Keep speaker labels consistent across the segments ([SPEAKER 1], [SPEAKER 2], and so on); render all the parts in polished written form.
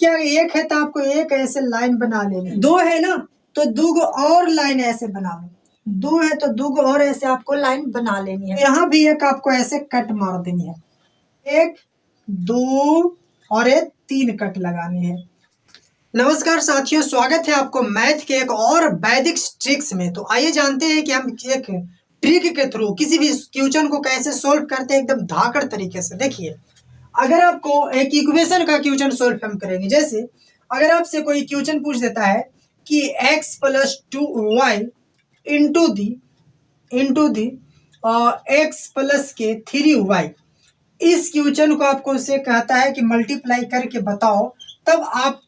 [SPEAKER 1] इसके आगे एक है तो आपको एक ऐसे लाइन बना लेनी, दो है ना तो दो और लाइन ऐसे बना लो, दो है तो दो और ऐसे आपको लाइन बना लेनी है। यहाँ भी एक आपको ऐसे कट मार देनी है, एक दो और एक तीन कट लगानी है। नमस्कार साथियों, स्वागत है आपको मैथ के एक और वैदिक ट्रिक्स में। तो आइए जानते हैं कि हम एक ट्रिक के थ्रू किसी भी क्वेश्चन को कैसे सोल्व करते हैं एकदम धाकड़ तरीके से। देखिए, अगर आपको एक इक्वेशन का क्वेश्चन सोल्व हम करेंगे, जैसे अगर आपसे कोई क्वेश्चन पूछ देता है कि x + 2y इंटू दी x + के 3y, इस क्वेश्चन को आपको उससे कहता है कि मल्टीप्लाई करके बताओ, तब आप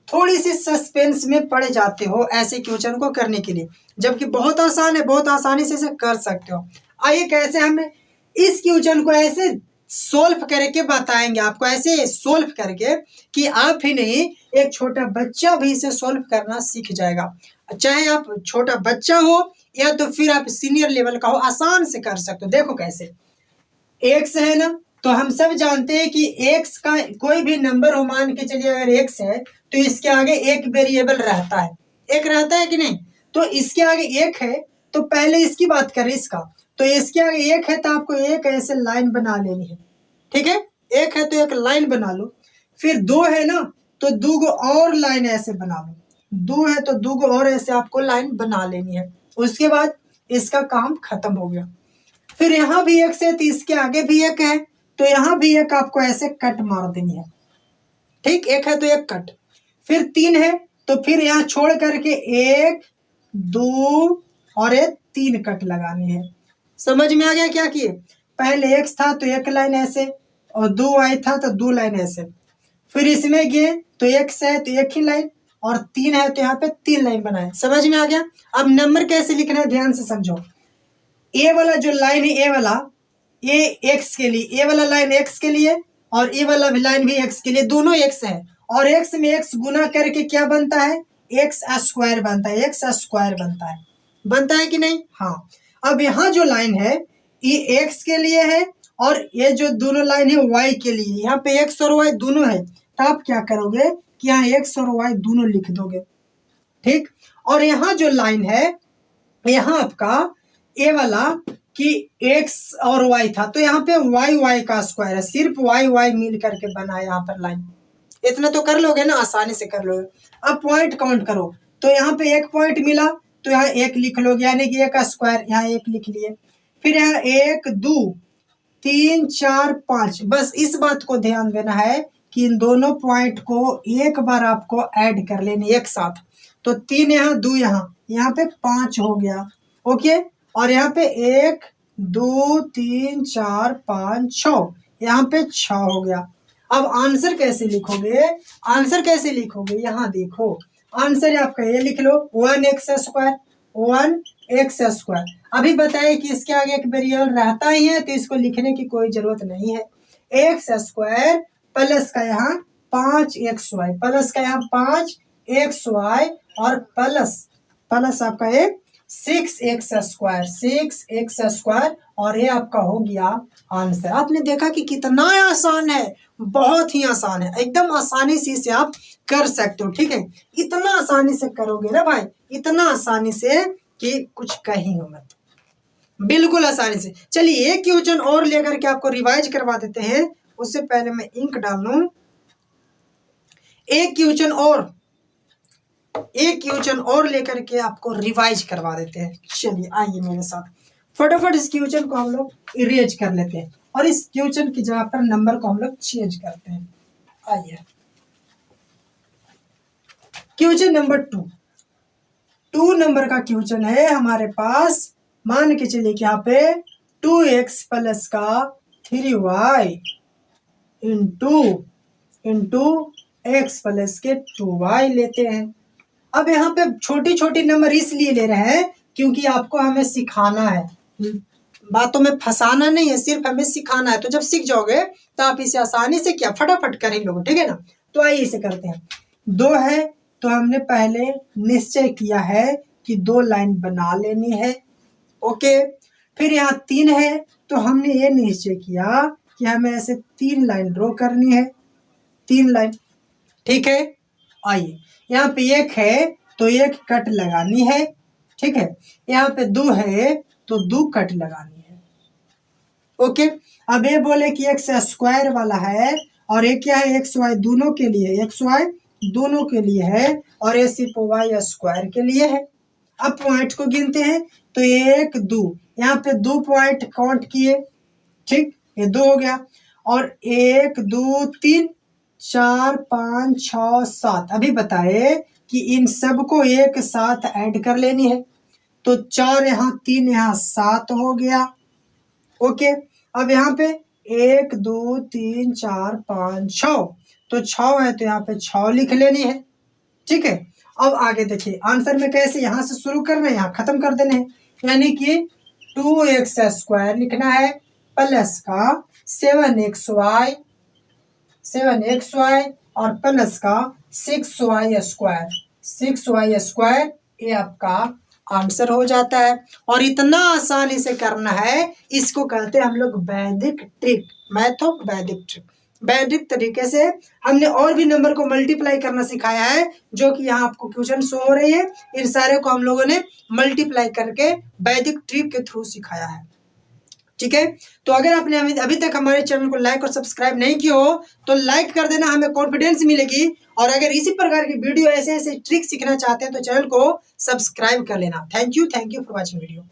[SPEAKER 1] थोड़ी सी सस्पेंस में पड़ जाते हो ऐसे क्वेश्चन को करने के लिए, जबकि बहुत आसान है, बहुत आसानी से इसे कर सकते हो। आइए कैसे हम इस क्वेश्चन को ऐसे सोल्व करके बताएंगे आपको, ऐसे सोल्व करके कि आप ही नहीं एक छोटा बच्चा भी इसे सोल्व करना सीख जाएगा। चाहे आप छोटा बच्चा हो या तो फिर आप सीनियर लेवल का हो, आसान से कर सकते हो। देखो कैसे, x है ना, तो हम सब जानते हैं कि x का कोई भी नंबर हो, मान के चलिए अगर x है तो इसके आगे एक वेरिएबल रहता है, एक रहता है कि नहीं। तो इसके आगे एक है तो पहले इसकी बात करें, इसका तो इसके आगे एक है तो आपको एक ऐसे लाइन बना लेनी है, ठीक है। एक है तो एक लाइन बना लो, फिर दो है ना तो दो और लाइन ऐसे बना लो, दो है तो दो और ऐसे आपको लाइन बना लेनी है। उसके बाद इसका काम खत्म हो गया। फिर यहाँ भी एक से तो इसके आगे भी एक है तो यहाँ भी एक आपको ऐसे कट मार देनी है, ठीक। एक है तो एक कट, फिर तीन है तो फिर यहाँ छोड़ करके एक दो और एक तीन कट लगानी है। समझ में आ गया क्या किए? पहले x था तो एक लाइन ऐसे, और 2y था तो दो लाइन ऐसे, फिर इसमें गए तो x है तो एक ही लाइन, और तीन है तो यहाँ पे तीन लाइन बनाए। समझ में आ गया? अब नंबर कैसे लिखना है ध्यान से समझो। ए वाला जो लाइन है, ए वाला, ये x के लिए, ए वाला लाइन x के लिए और ये वाला लाइन भी x के लिए, दोनों x है, और x में x गुना करके क्या बनता है? x² बनता है, x² बनता है कि नहीं? हाँ। अब यहाँ जो लाइन है ये x के लिए है और ये जो दोनों लाइन है y के लिए। यहाँ पे x और y दोनों है, तो आप क्या करोगे कि यहाँ x और y दोनों लिख दोगे, ठीक। और यहाँ जो लाइन है, यहाँ आपका ए वाला कि x और y था तो यहाँ पे y का स्क्वायर है, सिर्फ y मिल करके बना है यहाँ पर लाइन। इतना तो कर लोगे ना, आसानी से कर लोगे। अब पॉइंट काउंट करो, तो यहाँ पे एक पॉइंट मिला तो यहाँ एक लिख लोगे, यानी कि एक स्क्वायर यहाँ एक लिख लिए। फिर यहाँ एक दो तीन चार पांच, बस इस बात को ध्यान देना है कि इन दोनों पॉइंट को एक बार आपको ऐड कर लेने एक साथ। तो तीन यहाँ दो यहाँ पे पांच हो गया, ओके। और यहाँ पे एक दो तीन चार पाँच छः, यहाँ पे छः हो गया। अब आंसर कैसे लिखोगे? आंसर कैसे लिखोगे? यहाँ देखो, आंसर आपका ये लिख लो 1x²। अभी बताए कि इसके आगे एक वेरिएबल रहता ही है तो इसको लिखने की कोई जरूरत नहीं है। x² प्लस का यहाँ 5xy, प्लस का यहाँ 5xy और प्लस आपका एक 6x², और ये आपका हो गया आंसर। आपने देखा कि कितना आसान है, बहुत ही आसान है, एकदम आसानी से इसे आप कर सकते हो, ठीक है। इतना आसानी से करोगे ना भाई, इतना आसानी से कि कुछ कहीं हो मत, बिल्कुल आसानी से। चलिए एक क्वेश्चन और लेकर के आपको रिवाइज करवा देते हैं। उससे पहले मैं इंक डाल लूं। एक क्वेश्चन और लेकर के आपको रिवाइज करवा देते हैं। चलिए आइए मेरे साथ, फटाफट इस क्वेश्चन को हम लोग इरेज कर लेते हैं और इस क्वेश्चन की जगह पर नंबर को हम लोग चेंज करते हैं। आइए, क्वेश्चन नंबर 2 नंबर का क्वेश्चन है हमारे पास। मान के चलिए कि यहाँ पे 2x प्लस का 3y इंटू x प्लस के 2y लेते हैं। अब यहाँ पे छोटी छोटी नंबर इसलिए ले रहे हैं क्योंकि आपको हमें सिखाना है, बातों में फंसाना नहीं है, सिर्फ हमें सिखाना है। तो जब सीख जाओगे तो आप इसे आसानी से क्या फटाफट कर ही लोगे, ठीक है ना। तो आइए इसे करते हैं। 2 है तो हमने पहले निश्चय किया है कि 2 लाइन बना लेनी है, ओके। फिर यहाँ 3 है तो हमने ये निश्चय किया कि हमें ऐसे 3 लाइन ड्रॉ करनी है, 3 लाइन, ठीक है। आइए यहाँ पे 1 है तो 1 कट लगानी है, ठीक है। यहाँ पे 2 है तो 2 कट लगानी है। ओके, अब ये बोले कि एक्स स्क्वायर वाला है और ये क्या है, एक्स वाई दोनों के लिए, एक्स वाई दोनों के लिए है और ये सिर्फ वाई स्क्वायर के लिए है। अब पॉइंट को गिनते हैं तो 1 2, यहाँ पे 2 पॉइंट काउंट किए, ठीक, ये 2 हो गया और 1 2 3 4 5 6 7। अभी बताए कि इन सबको एक साथ ऐड कर लेनी है, तो 4 यहाँ 3 यहाँ 7 हो गया। ओके, अब यहाँ पे 1 2 3 4 5 6, तो 6 है तो यहाँ पे 6 लिख लेनी है, ठीक है। अब आगे देखिए आंसर में कैसे, यहाँ से शुरू करना है, यहाँ खत्म कर देने हैं, यानी कि 2x² लिखना है प्लस का 7xy और प्लस का 6y², ये आपका आंसर हो जाता है। और इतना आसानी से करना है, इसको कहते हैं हम लोग वैदिक ट्रिक, वैदिक ट्रिक। वैदिक तरीके से हमने और भी नंबर को मल्टीप्लाई करना सिखाया है, जो कि यहाँ आपको क्वेश्चन शो हो रही है। इन सारे को हम लोगों ने मल्टीप्लाई करके वैदिक ट्रिक के थ्रू सिखाया है, ठीक है। तो अगर आपने अभी तक हमारे चैनल को लाइक और सब्सक्राइब नहीं किया हो तो लाइक कर देना, हमें कॉन्फिडेंस मिलेगी। और अगर इसी प्रकार की वीडियो ऐसे ट्रिक सीखना चाहते हैं तो चैनल को सब्सक्राइब कर लेना। Thank you for watching video.